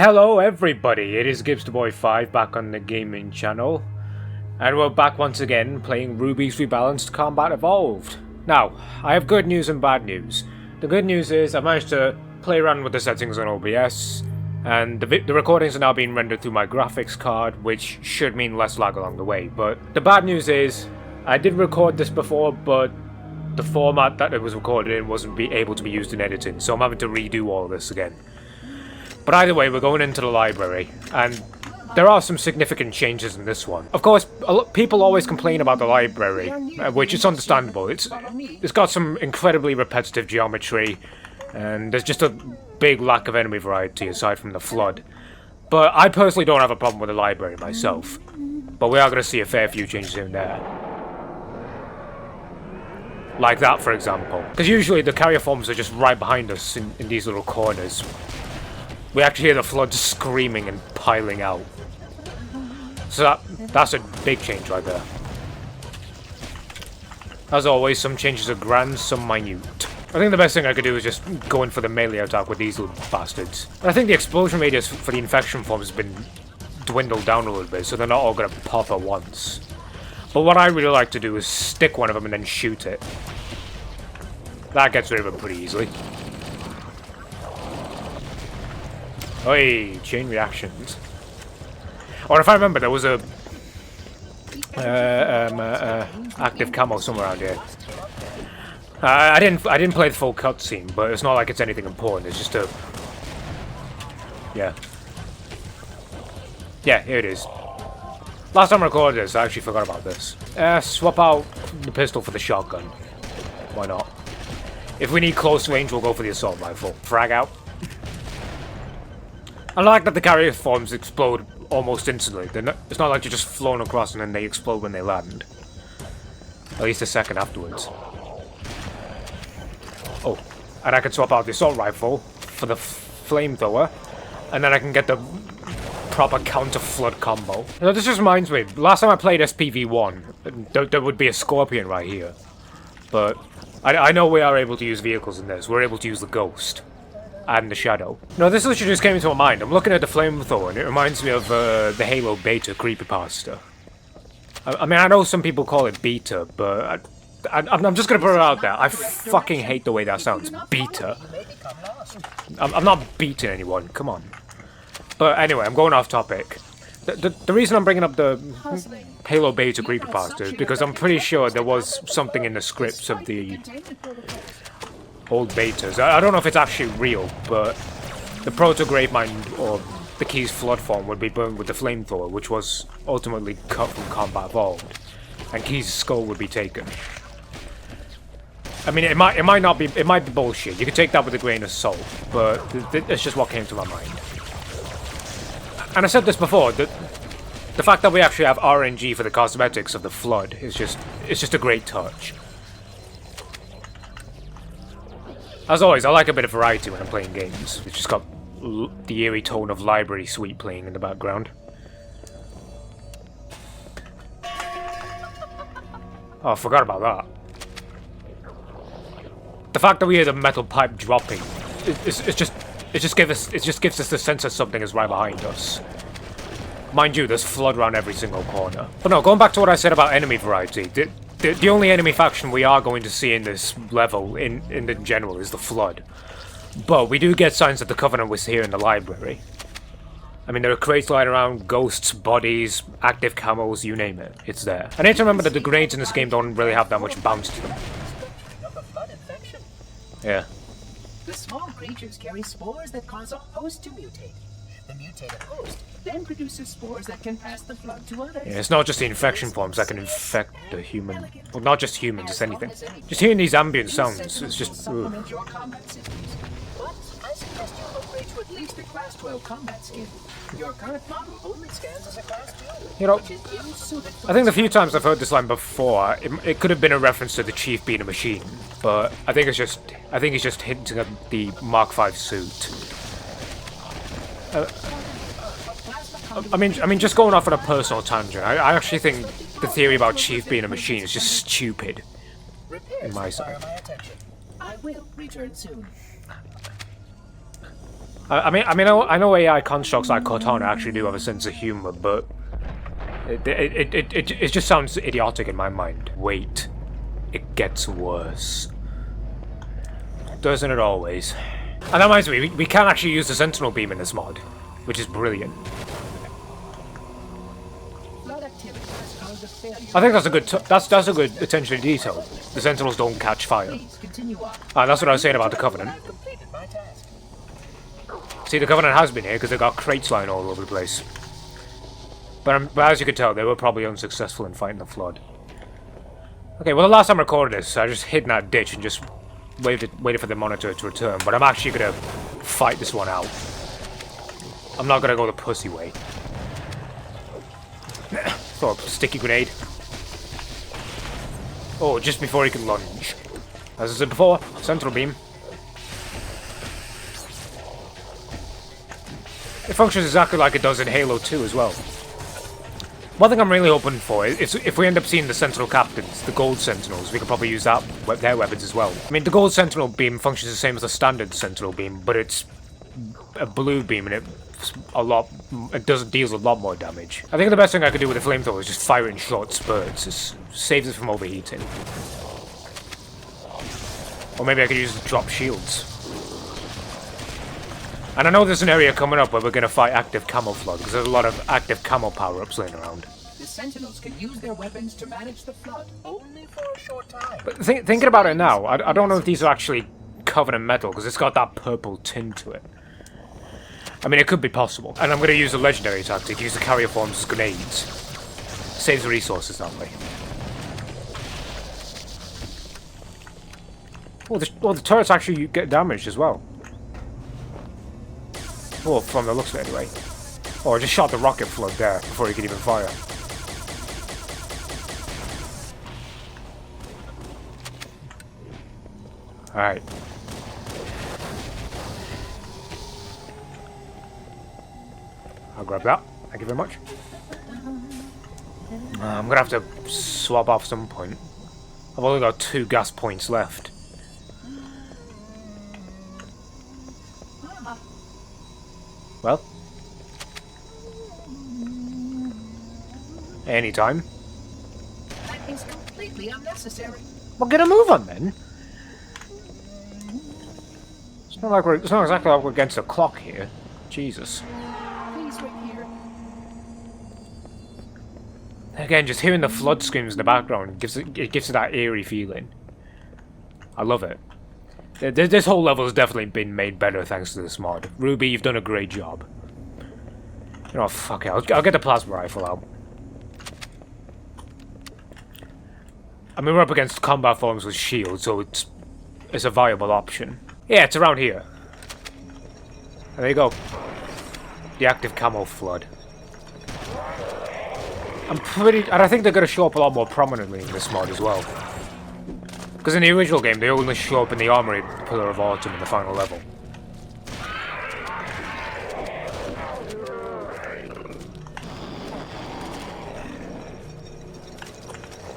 Hello everybody, it is GibsTheBoy5 back on the gaming channel, and we're back once again playing Ruby's Rebalanced Combat Evolved. Now, I have good news and bad news. The good news is I managed to play around with the settings on OBS, and the recordings are now being rendered through my graphics card, which should mean less lag along the way. But the bad news is, I did record this before, but the format that it was recorded in wasn't able to be used in editing, so I'm having to redo all this again. But either way, we're going into the library, and there are some significant changes in this one. Of course, people always complain about the library, which is understandable. It's got some incredibly repetitive geometry, and there's just a big lack of enemy variety aside from the flood. But I personally don't have a problem with the library myself. But we are going to see a fair few changes in there. Like that, for example. Because usually the carrier forms are just right behind us in these little corners. We actually hear the flood screaming and piling out. So that's a big change right there. As always, some changes are grand, some minute. I think the best thing I could do is just go in for the melee attack with these little bastards. I think the explosion radius for the infection forms has been dwindled down a little bit, so they're not all going to pop at once. But what I really like to do is stick one of them and then shoot it. That gets rid of it pretty easily. Oi, chain reactions. Or if I remember, there was a active camo somewhere around here. I didn't play the full cutscene, but it's not like it's anything important. It's just a yeah, here it is. Last time I recorded this, I actually forgot about this. Swap out the pistol for the shotgun. Why not? If we need close range, we'll go for the assault rifle. Frag out. I like that the carrier forms explode almost instantly. It's not like you're just flown across and then they explode when they land. At least a second afterwards. Oh, and I can swap out the assault rifle for the flamethrower, and then I can get the proper counter-flood combo. Now, this just reminds me, last time I played SPV1, there would be a scorpion right here. But I know we are able to use vehicles in this. We're able to use the ghost. And the shadow. No, this literally just came into my mind. I'm looking at the flamethrower and it reminds me of the Halo beta creepypasta. I mean, I know some people call it beta, but I'm just gonna put it out there. I fucking hate the way that sounds. Beta. I'm not beating anyone, come on. But anyway, I'm going off topic. The reason I'm bringing up the Halo beta creepypasta is because I'm pretty sure there was something in the scripts of the old betas. I don't know if it's actually real, but the proto-grave mine or the Key's flood form would be burned with the flamethrower, which was ultimately cut from Combat Evolved, and Key's skull would be taken. I mean, it might not be, it might be bullshit. You can take that with a grain of salt, but it's just what came to my mind. And I said this before, that the fact that we actually have RNG for the cosmetics of the flood is just a great touch. As always, I like a bit of variety when I'm playing games. It's just got the eerie tone of Library Suite playing in the background. Oh, I forgot about that. The fact that we hear the metal pipe dropping, it just gives us the sense that something is right behind us. Mind you, there's flood around every single corner. But no, going back to what I said about enemy variety, the only enemy faction we are going to see in this level, in the general, is the Flood. But we do get signs that the Covenant was here in the library. I mean, there are crates lying around, ghosts, bodies, active camos, you name it. It's there. I need to remember that the grenades in this game don't really have that much bounce to them. Yeah. The small creatures carry spores that cause a host to mutate. The mutated host then produces spores that can pass the flood to others. Yeah, it's not just the infection forms that can infect the human. Well, not just humans, it's anything. Just hearing these ambient sounds, it's just... Ugh. But I suggest you upgrade to at least a Class 12 combat skin. Your current model only scans as a Class 2, you know, which is ill-suited for... I think the few times I've heard this line before, it could have been a reference to the Chief being a machine, but I think he's just hinting at the Mark V suit. I mean, just going off on a personal tangent, I actually think the theory about Chief being a machine is just stupid. In my side. I will return soon. I know AI constructs like Cortana actually do have a sense of humor, but it just sounds idiotic in my mind. Wait, it gets worse. Doesn't it always? And that reminds me, we can actually use the Sentinel beam in this mod, which is brilliant. I think that's a good that's a good attention to detail. The Sentinels don't catch fire. That's what I was saying about the Covenant. See, the Covenant has been here because they got crates lying all over the place. But as you can tell, they were probably unsuccessful in fighting the Flood. Okay, well, the last time I recorded this, I just hid in that ditch and just waited for the monitor to return. But I'm actually gonna fight this one out. I'm not gonna go the pussy way. Throw a sticky grenade. Oh, just before he can lunge. As I said before, Sentinel beam. It functions exactly like it does in Halo 2 as well. One thing I'm really hoping for is if we end up seeing the Sentinel Captains, the Gold Sentinels, we could probably use their weapons as well. I mean, the Gold Sentinel beam functions the same as the standard Sentinel beam, but it's a blue beam and it deals a lot more damage. I think the best thing I could do with the flamethrower is just fire it in short spurts. It saves it from overheating. Or maybe I could use drop shields. And I know there's an area coming up where we're going to fight active camo flood, because there's a lot of active camo power-ups laying around. The Sentinels can use their weapons to manage the flood, only for a short time. But thinking about it now, I don't know if these are actually Covenant metal, because it's got that purple tint to it. I mean, it could be possible. And I'm going to use a legendary tactic, use the carrier forms as grenades. Saves resources that way. Oh, the turrets actually get damaged as well. Oh, from the looks of it anyway. Oh, I just shot the rocket flood there before he could even fire. Alright. I'll grab that. Thank you very much. I'm gonna have to swap off some point. I've only got 2 gas points left. Well? Anytime. That is completely unnecessary. Well, get a move on then. It's not exactly like we're against the clock here. Jesus. Please wait here. Again, just hearing the flood screams in the background gives it that eerie feeling. I love it. This whole level has definitely been made better thanks to this mod. Ruby, you've done a great job. You know, fuck it, I'll get the plasma rifle out. I mean, we're up against combat forms with shields, so it's a viable option. Yeah, it's around here. And there you go. The active camo flood. And I think they're going to show up a lot more prominently in this mod as well. Because in the original game, they only show up in the Armory Pillar of Autumn in the final level.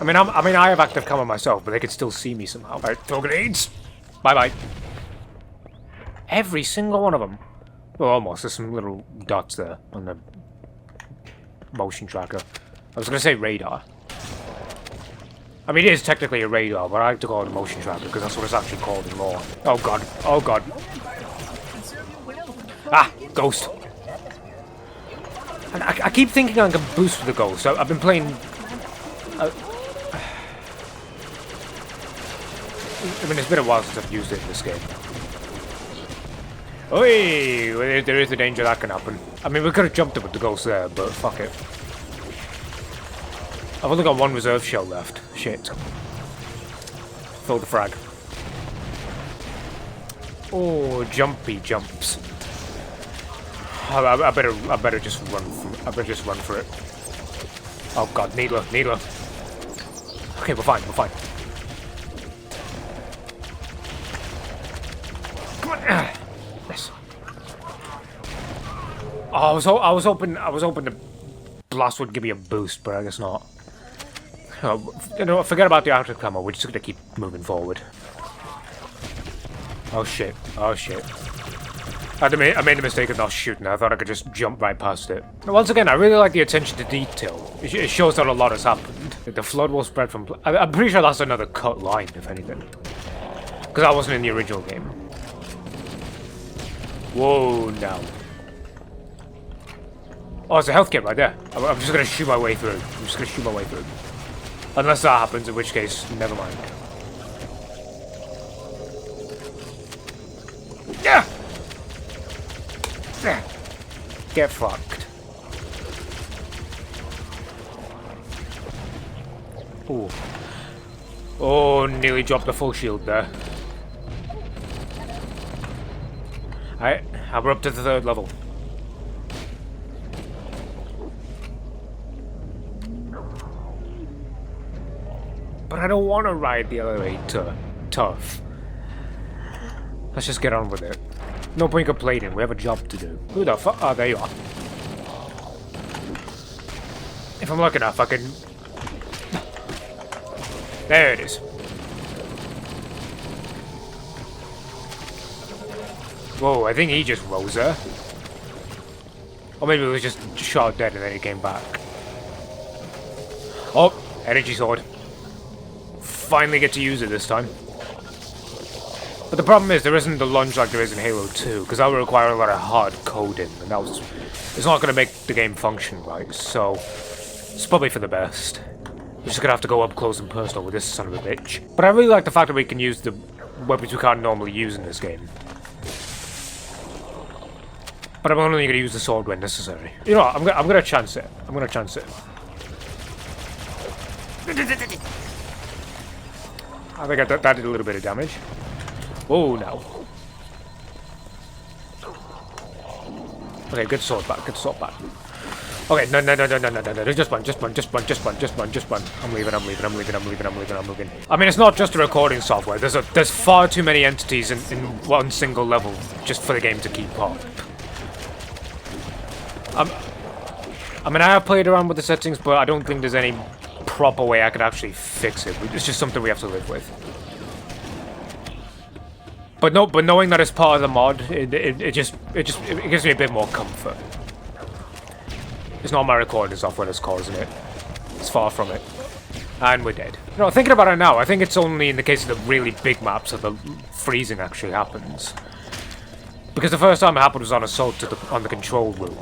I mean, I have active camo myself, but they could still see me somehow. Alright, throw grenades! Bye-bye. Every single one of them. Well, almost. There's some little dots there on the motion tracker. I was going to say radar. I mean, it is technically a radar, but I like to call it a motion tracker because that's what it's actually called in lore. Oh god, oh god. Ah, ghost. And I keep thinking I can boost with the ghost. I've been playing... I mean, it's been a while since I've used it in this game. Oi! Well, there is a danger that can happen. I mean, we could have jumped it with the ghost there, but fuck it. I've only got 1 reserve shell left. Shit. Throw the frag. Oh, jumpy jumps. I better just run. I better just run for it. Oh god, needler. Okay, we're fine. Come on. Yes. Oh, I was hoping the blast would give me a boost, but I guess not. Oh, you know, forget about the active camo. We're just gonna keep moving forward. Oh shit. I made the mistake of not shooting. I thought I could just jump right past it. And once again, I really like the attention to detail. It shows that a lot has happened. The flood will spread from... I'm pretty sure that's another cut line, if anything. Because that wasn't in the original game. Whoa, no. Oh, it's a health kit right there. I'm just going to shoot my way through. I'm just going to shoot my way through. Unless that happens, in which case, never mind. Yeah! Get fucked. Ooh. Oh, nearly dropped the full shield there. Alright, we're up to the 3rd level. But I don't want to ride the elevator. Tough. Let's just get on with it. No point complaining, we have a job to do. Who the fuck? Oh, there you are. If I'm lucky enough, I can... There it is. Whoa, I think he just rose there. Or maybe it was just shot dead and then he came back. Oh, energy sword. Finally get to use it this time. But the problem is there isn't the lunge like there is in Halo 2, because that would require a lot of hard coding, and it's not going to make the game function right, so it's probably for the best. We're just going to have to go up close and personal with this son of a bitch. But I really like the fact that we can use the weapons we can't normally use in this game. But I'm only going to use the sword when necessary. You know what, I'm going to chance it. I'm going to chance it. I think that did a little bit of damage. Oh, no. Okay, good sword back, good sword back. Okay, no, just one. I'm leaving. I mean, it's not just a recording software. There's far too many entities in one single level just for the game to keep up. I mean, I have played around with the settings, but I don't think there's any proper way I could actually fix it. It's just something we have to live with. But knowing that it's part of the mod, it gives me a bit more comfort. It's not my recording software that's causing it. It's far from it. And we're dead. You know, thinking about it now, I think it's only in the case of the really big maps that the freezing actually happens. Because the first time it happened was on Assault on the control room.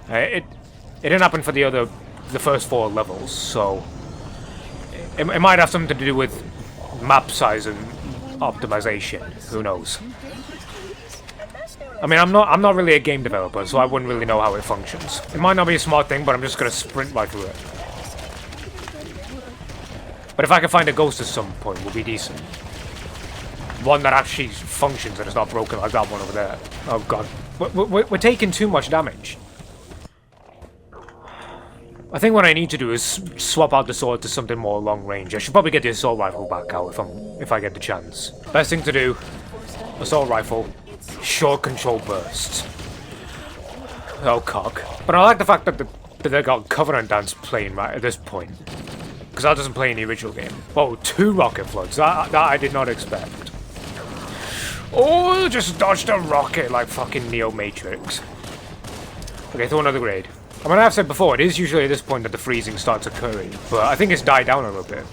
It didn't happen for the first 4 levels, so it might have something to do with map size and optimization. Who knows? I mean, I'm not really a game developer, so I wouldn't really know how it functions. It might not be a smart thing, but I'm just gonna sprint right through it. But if I can find a ghost at some point, we'll be decent. One that actually functions and is not broken like that one over there. Oh god, we're taking too much damage. I think what I need to do is swap out the sword to something more long range. I should probably get the assault rifle back out if I get the chance. Best thing to do, assault rifle, short control bursts. Oh cock. But I like the fact that they got Covenant Dance playing right at this point. Because that doesn't play in the original game. Whoa, 2 rocket floods. That I did not expect. Oh, just dodged a rocket like fucking Neo Matrix. Okay, throw another grenade. I mean, I've said before, it is usually at this point that the freezing starts occurring, but I think it's died down a little bit.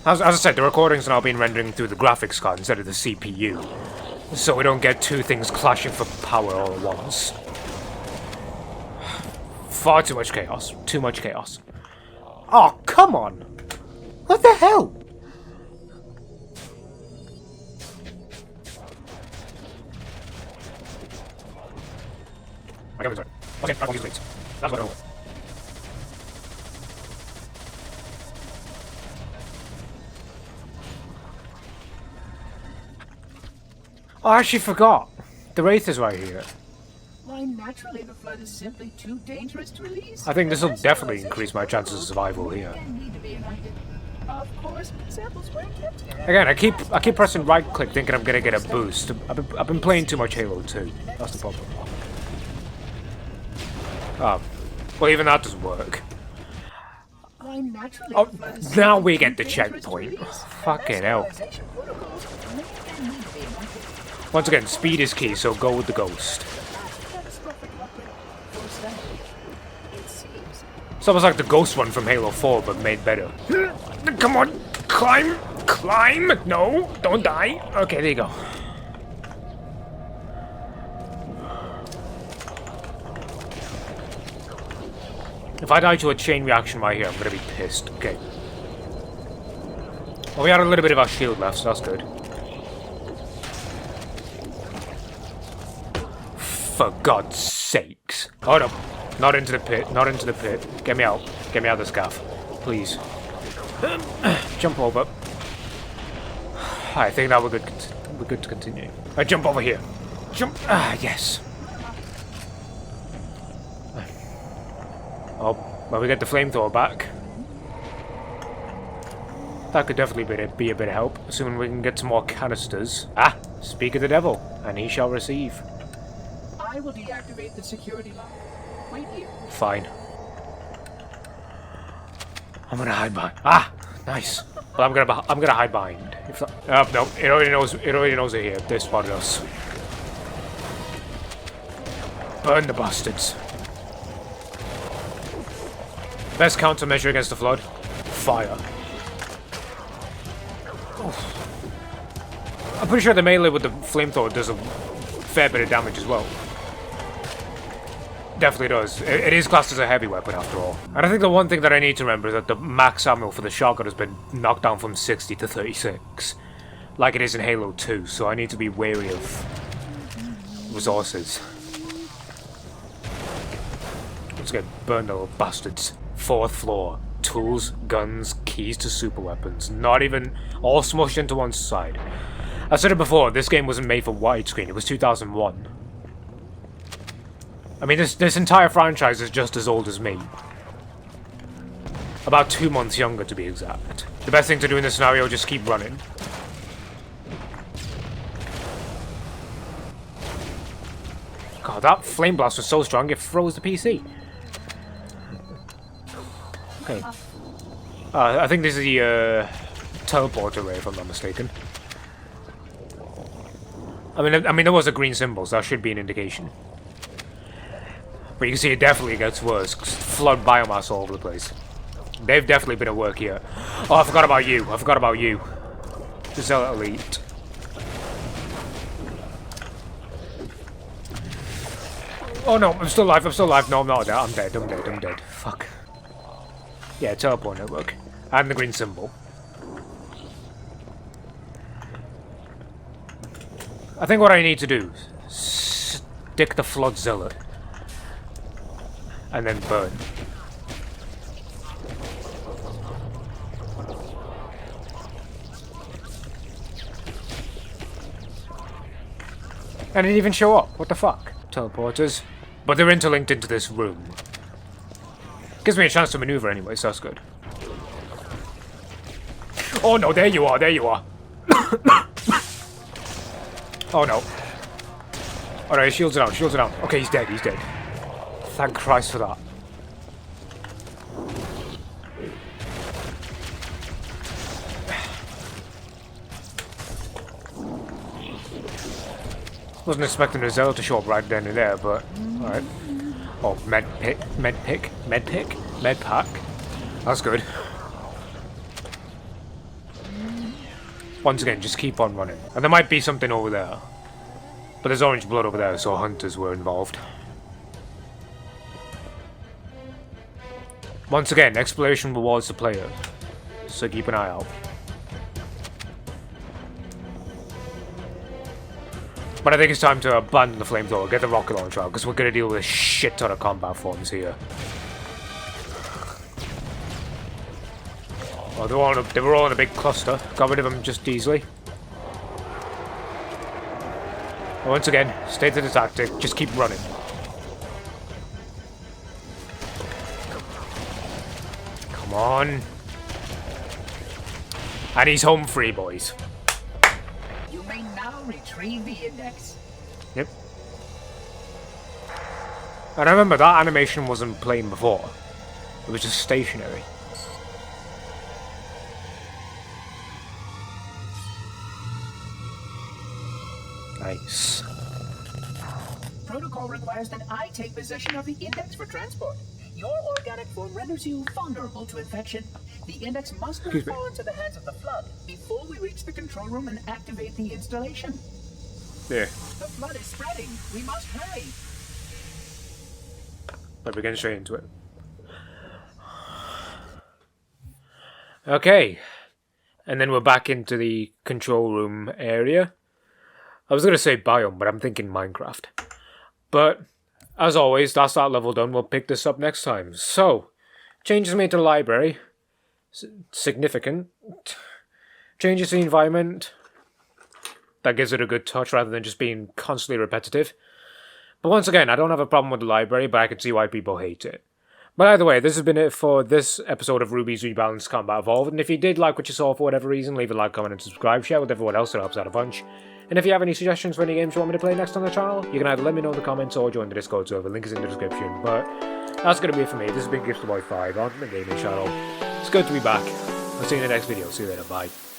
As I said, the recordings are now being rendered through the graphics card instead of the CPU, so we don't get 2 things clashing for power all at once. Far too much chaos. Too much chaos. Oh, come on! What the hell? Okay, I won't use blades. That's what I want. Oh, I actually forgot. The Wraith is right here. Why, naturally, the flood is simply too dangerous to release. I think this will definitely increase my chances of survival here. Of course, samples were kept here. Again, I keep pressing right click thinking I'm gonna get a boost. I've been playing too much Halo 2. That's the problem. Oh. Well, even that doesn't work. Oh, now we get the checkpoint. Fucking hell. Once again, speed is key, so go with the ghost. It's almost like the ghost one from Halo 4, but made better. Come on, climb, climb. No, don't die. Okay, there you go. If I die to a chain reaction right here, I'm gonna be pissed. Okay. Well, we had a little bit of our shield left, so that's good. For God's sakes. Oh no. Not into the pit. Not into the pit. Get me out. Get me out of the scaff. Please. Jump over. I think that we're good. We're good to continue. I jump over here. Jump. Ah, yes. Oh, well, we get the flamethrower back. That could definitely be a bit of help, assuming we can get some more canisters. Ah, speak of the devil, and he shall receive. I will deactivate the security lock. Wait here. Fine. I'm gonna hide behind. Ah, nice. Well, I'm gonna hide behind. If that, no, it already knows. It already knows they're here. They spotted us. Burn the bastards. Best countermeasure against the flood: fire. Oof. I'm pretty sure the melee with the flamethrower does a fair bit of damage as well. Definitely does. It is classed as a heavy weapon after all. And I think the one thing that I need to remember is that the max ammo for the shotgun has been knocked down from 60 to 36. Like it is in Halo 2, so I need to be wary of resources. Let's get burned, little bastards. 4th floor. Tools, guns, keys to super weapons. Not even all smushed into one side. I said it before, this game wasn't made for widescreen, it was 2001. I mean, this entire franchise is just as old as me. About 2 months younger, to be exact. The best thing to do in this scenario is just keep running. God, that flame blast was so strong, it froze the PC. Okay. I think this is the teleporter ray, if I'm not mistaken. I mean, there was a green symbol, so that should be an indication. But you can see it definitely gets worse. Flood biomass all over the place. They've definitely been at work here. Oh, I forgot about you. I forgot about you. The Zealot Elite. Oh no, I'm still alive. I'm still alive. No, I'm not. I'm dead. I'm dead. I'm dead. Fuck. Yeah, teleport network. And the green symbol. I think what I need to do is stick the Flood Zealot. And then burn. And it didn't even show up. What the fuck? Teleporters. But they're interlinked into this room. Gives me a chance to maneuver anyway, so that's good. Oh no, there you are, there you are. Oh no. Alright, shields it out, shields it out. Okay, he's dead, he's dead. Thank Christ for that. Wasn't expecting the Zealot to show up right then and there, but alright. Oh, med pack. That's good. Once again, just keep on running. And there might be something over there. But there's orange blood over there, so hunters were involved. Once again, exploration rewards the player, so keep an eye out. But I think it's time to abandon the flamethrower, get the rocket launcher out, because we're going to deal with a shit ton of combat forms here. Oh, they were all in a big cluster. Got rid of them just easily. And once again, stay to the tactic, just keep running. Come on. And he's home free, boys. You may now retrieve the index. Yep. And I remember that animation wasn't playing before. It was just stationary. Nice. Protocol requires that I take possession of the index for transport. Your organic form renders you vulnerable to infection. The index must not fall into the hands of the Flood before we reach the control room and activate the installation. Yeah. The Flood is spreading. We must hurry. But we're getting straight into it. Okay. And then we're back into the control room area. I was going to say biome, but I'm thinking Minecraft. But, as always, that's that level done. We'll pick this up next time. So, changes made to the library. Significant. Changes to the environment. That gives it a good touch rather than just being constantly repetitive. But once again, I don't have a problem with the library, but I can see why people hate it. But either way, this has been it for this episode of Ruby's Rebalanced Combat Evolved. And if you did like what you saw for whatever reason, leave a like, comment, and subscribe. Share with everyone else, it helps out a bunch. And if you have any suggestions for any games you want me to play next on the channel, you can either let me know in the comments or join the Discord server. Link is in the description. But that's going to be it for me. This has been GiftTheBoy5 on the gaming channel. It's good to be back. I'll see you in the next video. See you later. Bye.